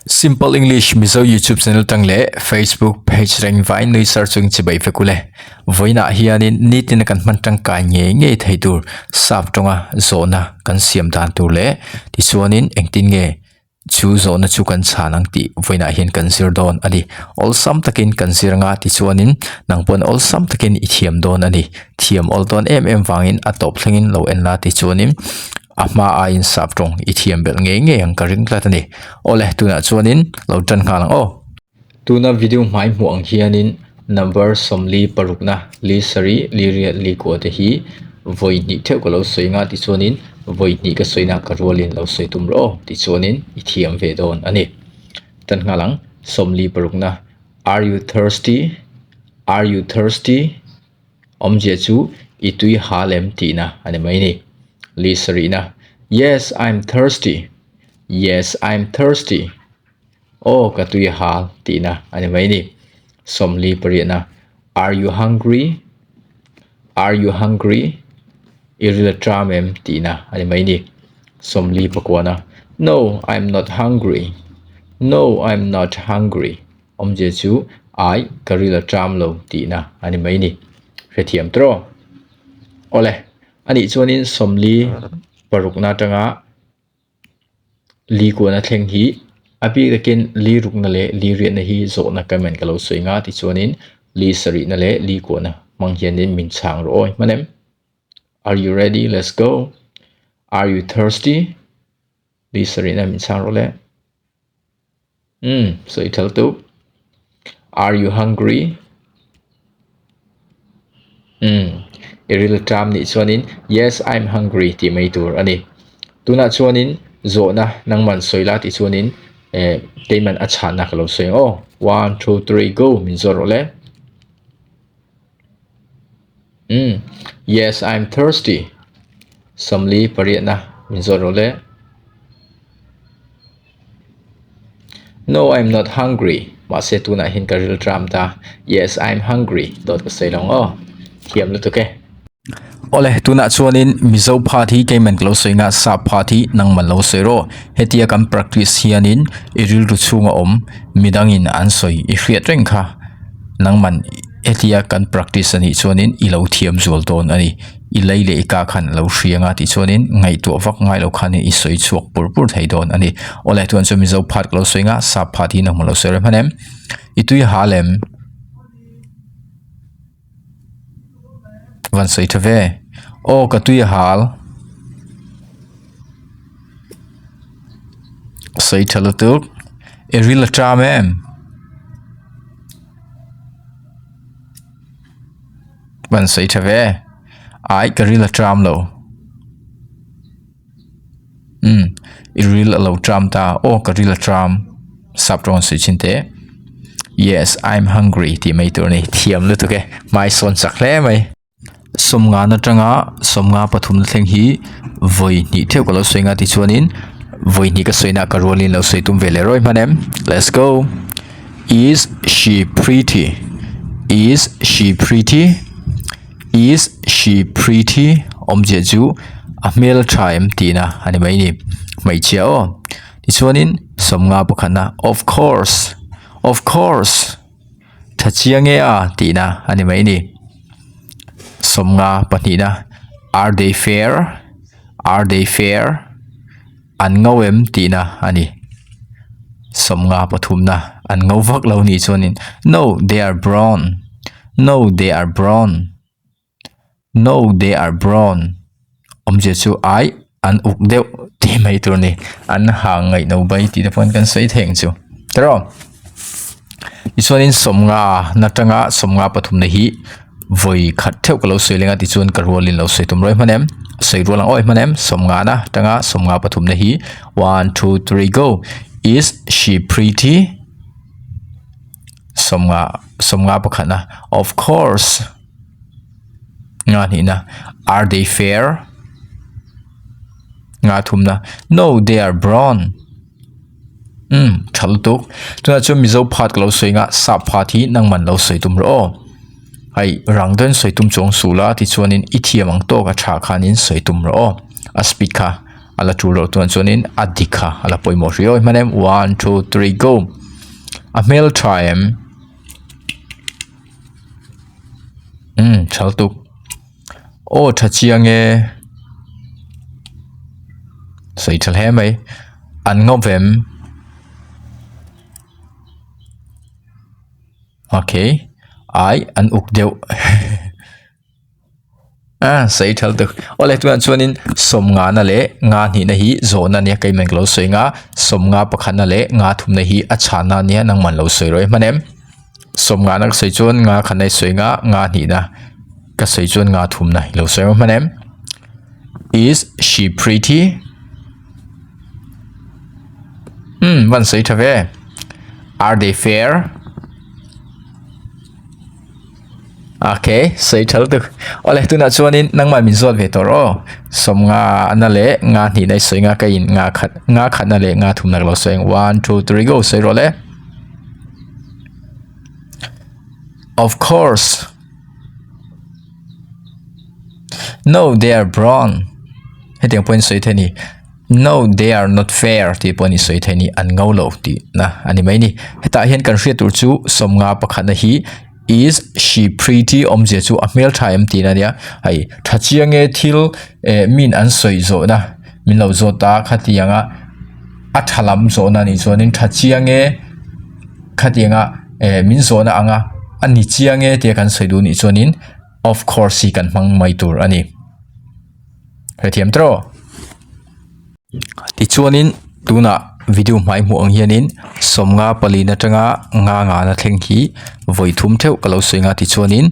Simple English mizo YouTube channel tangle Facebook page reng vai noi searching chibai fekule voina hianin nitin kan mantang ka nge theitur sap tonga zona kan siam dan tur le ti chuanin engtin nge chu zona chu kan chanang ti voina hian kan sir don ani all sam takin kan siranga ti chuanin nangpon all sam takin I thiam don ani thiam all don wangin atop thlengin lo en la ti chuanin ama a in saptong ithiam bel nge ang karing tlatani ole tuna chuanin lo tan khalang o tuna video mai muang hianin number somli parukna li sari li ria li ko te hi voi ni theu ko lo soinga ti chuanin voi ni ka soina ka rolin lo soitum ro ti chuanin ithiam ve don ani tan ngalang somli parukna are you thirsty omje chu itui halem tina ani mai ni Liserina, yes, I'm thirsty. Oh, katui hal tina anyway ni. Somli parina, are you hungry? Irila tramem tina anyway ni. Somli pakwana, no, I'm not hungry. Omje chu I karila tramlo tina anyway ni. Retiam tro. Ole. Ani chuanin somli parukna tanga li ko na thleng hi api takin li rukna le li ri na hi zo na comment kalo soinga ti chuanin li sari na le li ko na manghianin min chang ro oi manem are you ready let's go are you thirsty li sari na min chang ro le so ital tu are you hungry Iril tram ni chuanin yes I'm hungry ti mai tur ani tuna chuanin zona nangman soila ti chuanin payment acha na kalo soi o 1 2 3 go min zoro le yes I'm thirsty somli pariana min zoro le no I'm not hungry ma se tuna hin karil tram ta yes I'm hungry dot ka sei long o thiam lu to ke Ole tuna chuanin mizo party kemen klo soinga sa party nangman lo soiro hetia kan practice hianin iril ru chunga midangin an soi I hriat reng kha nangman hetia kan practice ani chuanin I lo thiam zol ton ani I leile ka khan lo hrianga ti chuanin ngai to vak ngai lo khan I soi chuak pur thei don ani ole tuan chu mizo phat klo soinga sa party nangman lo soiro manem itui halem van sei thave o katui hal sei thalatuk erila tramem van sei thave ai karila tramlo erila lo tram ta o karila tram sapron sei chinte yes I'm hungry ti mai tur ni thiam lu tuke mai son sakhle mai somnga na tanga somnga pathum thleng hi voi ni theu ko lo soinga ti chuanin voi ni ka soina ka rolin lo soitum vele roi manem let's go is she pretty omje ju a male time tina ani mai ni mai chia o ti chuanin somnga pakhana of course thachiange a tina ani mai ni somnga panina are they fair an ngawem tina ani somnga pathumna an ngawak lo ni chuanin no they are brown omje chu ai an ukdeu ti mai tur ni an hangai no bai ti da pon kan sei theng chu tro chuanin somnga natanga somnga pathumna hi voi khat theu kalo soilenga ti chuan karwalin lo seitum roi manem seirolang oi manem somnga na tanga somnga pathum na hi 1 2 3 go is she pretty somnga pakhana of course nga ni na are they fair nga thumna no they are brown thaltuk tuna chu mizo phat kalo soinga sa phathi nangman lo seitum ro ai rangden soitum chong sula ti chuanin ithiamang to ka tha khanin soitum ro a speak kha ala tu ro tuan chuanin adikha ala poimo rio manem 1 2 3 go a male triumph chaltuk o thachiange sei thal he mai an ngovem okay ai an ukdeu sei thal tuk ole tuan chuanin som nga na le nga ni na hi zona nia kai men lo soi nga som nga pakhan na le nga thum na hi achana nia nang man lo soi roi manem som nga nak sei chuan nga khanai soi nga ni na ka sei chuan nga thum na lo soi manem is she pretty van sei thave are they fair okay sei thal tu ole tu na chuanin nangman min zot ve toro som nga anale nga ni dai soi nga kain nga khat na le nga thum nak lo soi 1 2 3 go sei ro le of course no they are brown hetiang point soi thani no they are not fair ti point soi thani an ngau lo ti na ani mai ni heta hian kan hria tur chu som nga pakhat na hi is she pretty omje chu a male time ti na nia ai thachiange thil min an soi zo na min lo zo ta khatianga athalam zo na ni zonin thachiange khatianga min zo na anga ani chiange te kan soi du ni zonin of course si kan mang mai tur ani hethiam tro ti chuanin tuna video mai mu ang hianin somnga palina tanga nga na thleng hi voi thum theu kalo soinga ti chuanin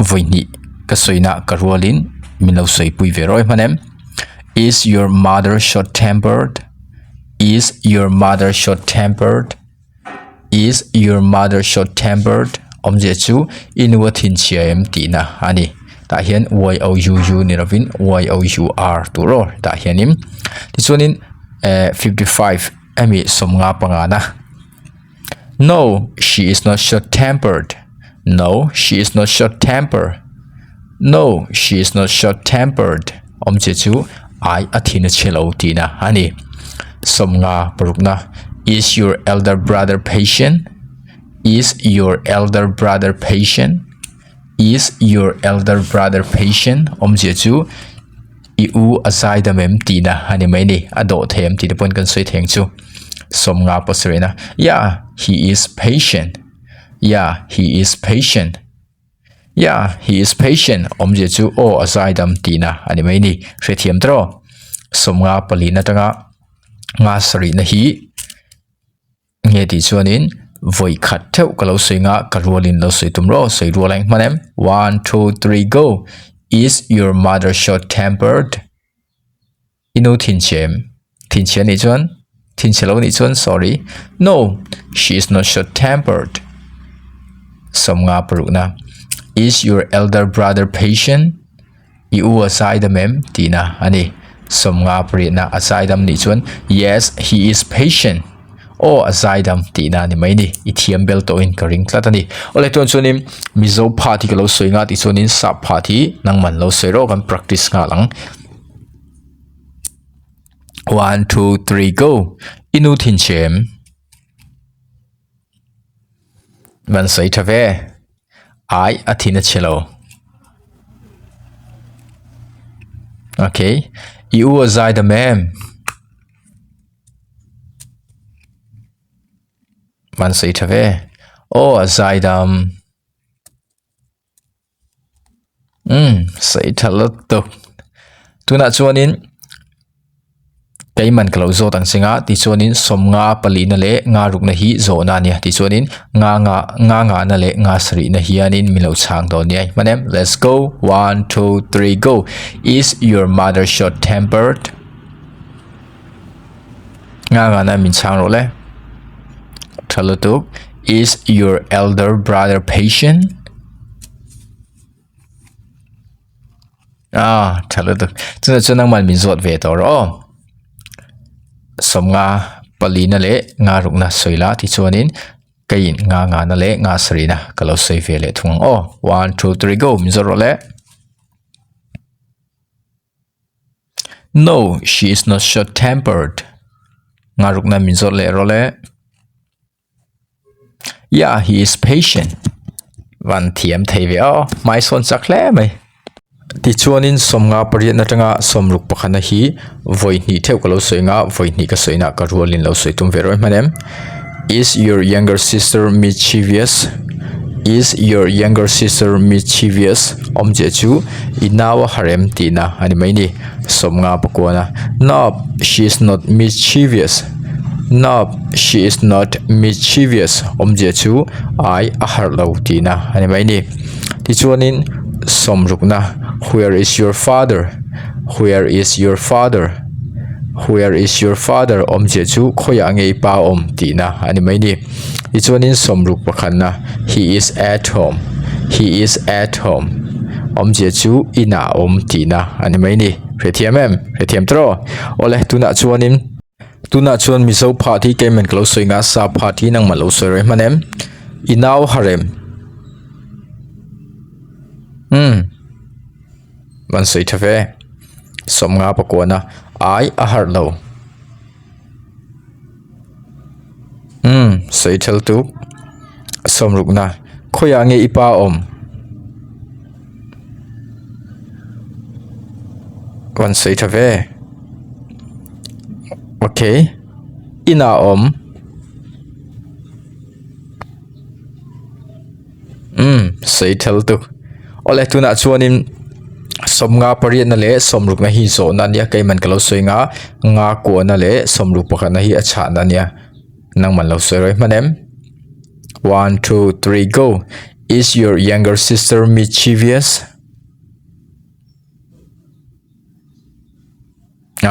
voini ka soina karwalin minlo soi pui veroi manem is your mother short tempered is your mother short tempered is your mother short tempered omje chu inwa thin chiam ti na ani ta hian y o u u ni rovin y o u r tu ro ta hianim ti chuanin 55 ami somnga pangana no she is not short tempered no she is not short tempered no she is not short tempered omche chu ai athina chelo tina ani somnga parukna is your elder brother patient is your elder brother patient is your elder brother patient omche chu iu asai da mem tina ani mai ni ado them ti pon kan soi theng chu somnga pasrena yeah he is patient yeah he is patient yeah he is patient omje chu o asai dam tina ani mai ni hrethiam tro somnga palina tanga nga sari na hi nge ti chuanin voi khat theu kalo soinga karolin lo soi tumro soi rolang manem 1 2 3 go is your mother short tempered inu thinchen ni chuan thinchelo ni chuan sorry no she is not short tempered somnga parukna is your elder brother patient iu asai da mem tina ani somnga parina asai dam ni chuan yes he is patient o asai dam tina ni mai ni ithiam bel to in karing tlatani ole ton chunim mizo party kalo soinga ti chuanin sa party nangman lo soiro kan practice nga lang 1 2 3 go inu thinchem man sai thave ai athina chelo okay iu azai da mem man sai thave o azai dam sai thalot to tuna chuanin kaiman kalo zo tang singa ti chuanin somnga palina le nga rukna hi zo na nia ti chuanin nga na le nga sri na hianin milo chang do ni manem let's go 1 2 3 go is your mother short tempered nga na min chang ro le thalotuk is your elder brother patient thalotuk chuna man min zot ve to ro somnga palina le nga rukna soila ti chuanin kain nga na le nga srina kalo sei ve le thung 1 2 3 go min zoro le no she is not short tempered ngaruk na min zot le role yeah he is patient van thiam thei ve o mai son chak hle mai ti chuanin somnga pariat na tanga somruk pakhana hi voini theu kalo soinga voini ka soina ka rolin lo soi tum veroi manem is your younger sister mischievous is your younger sister mischievous omje chu inawa harem tina ani mai ni somnga pakona no she is not mischievous no she is not mischievous omje chu ai ahar lo tina ani mai ni ti chuanin somrukna where is your father where is your father where is your father omje chu khoya ngei pa om tina ani mai ni ichuanin somruk pakhanna he is at home he is at home omje chu ina om tina ani mai ni rethiam tro ole tuna chuan miso phathi kemen klo soinga sa phathi nang malo soi manem inaw harem ban soi thave somnga pakona ai ahar lo soi thal tu somrukna khoya nge ipa om ban soi thave okay ina om soi thal tu ole tuna chuanin somnga pariat na le somruk na hi zo na nia kaiman kalo soinga nga ko na le somruk pakha na hi acha na nia nang man lo soi roi manem 1 2 3 go is your younger sister mischievous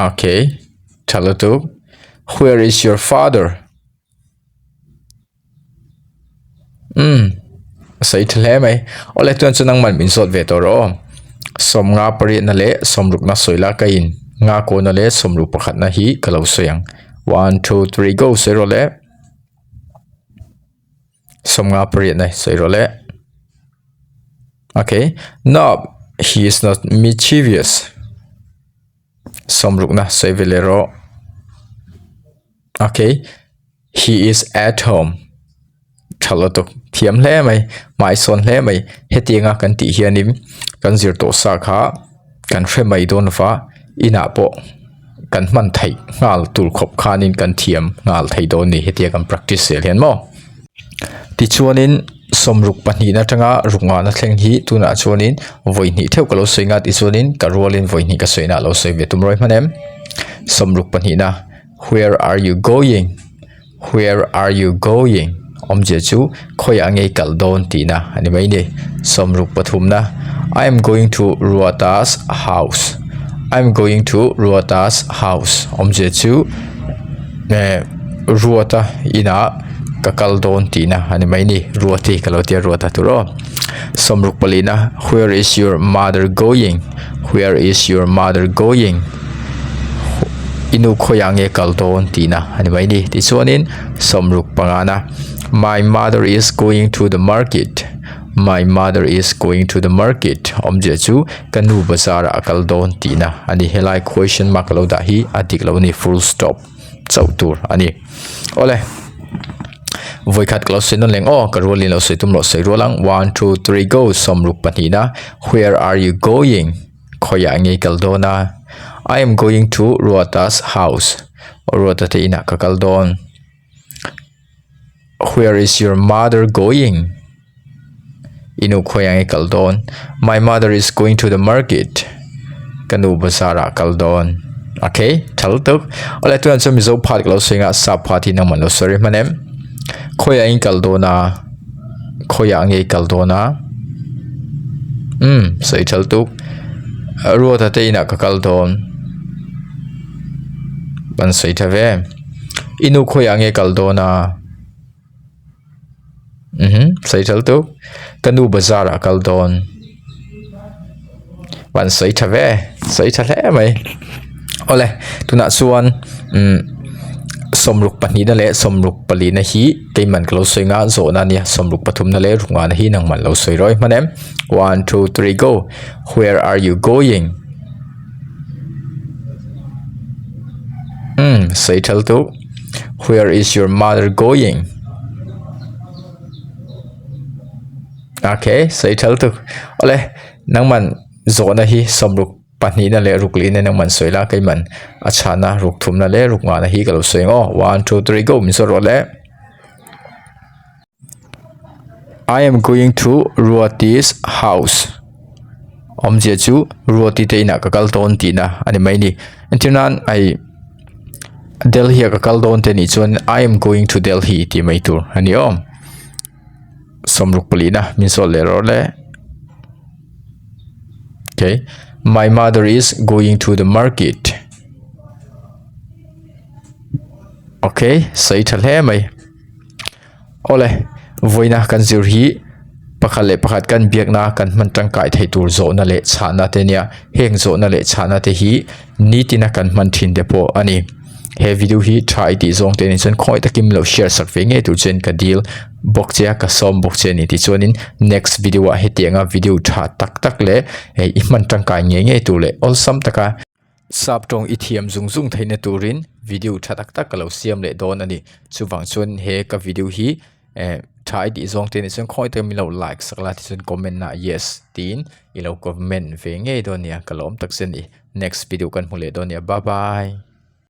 okay thalo tu where is your father sai thle mai ole tuan chunang man min sot ve to ro somnga pariat na le somruk na soila kain nga ko na le somruk pakhat na hi kalo soyang 1 2 3 go zero le somnga pariat na zero le okay no he is not mischievous somruk na soivelero okay he is at home thalo to thiam hle mai son hle mai hetinga kan ti hianim kan zir to sa kha kan hre mai don fa ina po kan man thai ngal tul khop khanin kan thiam ngal thai don ni hetia kan practice sel hian mo ti chuanin somruk pani na tanga runga na thleng hi tuna chuanin voini theu kalo soinga ti chuanin ka rolin voini ka soina lo soi ve tum roi manem somruk pani na where are you going where are you going omje chu khoya ngei kal don tina ani mai ni somruk pathumna I am going to Ruata's house I'm going to Ruata's house omje chu Ruata ina kakal don tina ani mai ni ruati kalotia ruata turo somruk palina where is your mother going where is your mother going inu khoyange kaldon tina ani mai ni ti chuanin somruk pangana my mother is going to the market my mother is going to the market omje chu kanu bazara kaldon tina ani helai question mark lo da hi adik lo ni full stop chautur ani ole voi khat close non leng o karolin lo seitum lo sei rolang 1 2 3 go somruk panina where are you going khoya nge kaldona I am going to Ruata's house Ruata ina kakaldon where is your mother going inu khoya nge kaldon my mother is going to the market kanu basara kaldon okay thal tuk ole tuan so mizo phat lo singa sa phathi nang man lo sorry manem khoya in kaldona khoya nge kaldona sei thal tuk Ruata ina kakaldon ban sei thave inu khoya nge kaldona sei thal tuk kanu bazara kaldon ban sei thave sei thale mai ole tuna suan somruk pani na le somruk pali na hi keiman klo soinga zo na nia somruk pathum na le runga na hi nang man lo soi roi manem 1 2 3 go where are you going Say thal tu. Where is your mother going? Okay, say thal tu. Ole, nang man zona hi somruk pani na le rukli ne nang man soila kai man achana ruk thum na le ruk nga na hi kalo soingo 1 2 3 go min so ro le I am going to Ruati's house. Omje chu Ruati te ina ka kal ton ti na ani mai ni antinan ai Delhi ka kal don te ni chon I am going to Delhi ti mai tur ani om somruk polina min so le ro le. Okay, my mother is going to the market. Okay, say thal he mai ole voina kan zir hi pakhale pakhat kan biak na kan man tangkai thei tur zo na le chana te nia heng zo na le chana te hi ni tina kan man thin de po ani he video hi try ti zong te ni chen khoi takim lo share sak ve nge tu chen ka deal bok che ka som bok che ni ti chonin next video a he tianga video tha tak tak le he i man tangkai nge tu le all sam taka sap tong ithiam zung zung theine turin video tha tak tak lo siam le don ani chuwang chun he ka video hi thai di zong te ni chen khoi te mi lo like sakla ti chen comment na yes tin i lo comment ve nge don ya kalom tak sen ni next video kan hule don ya bye bye.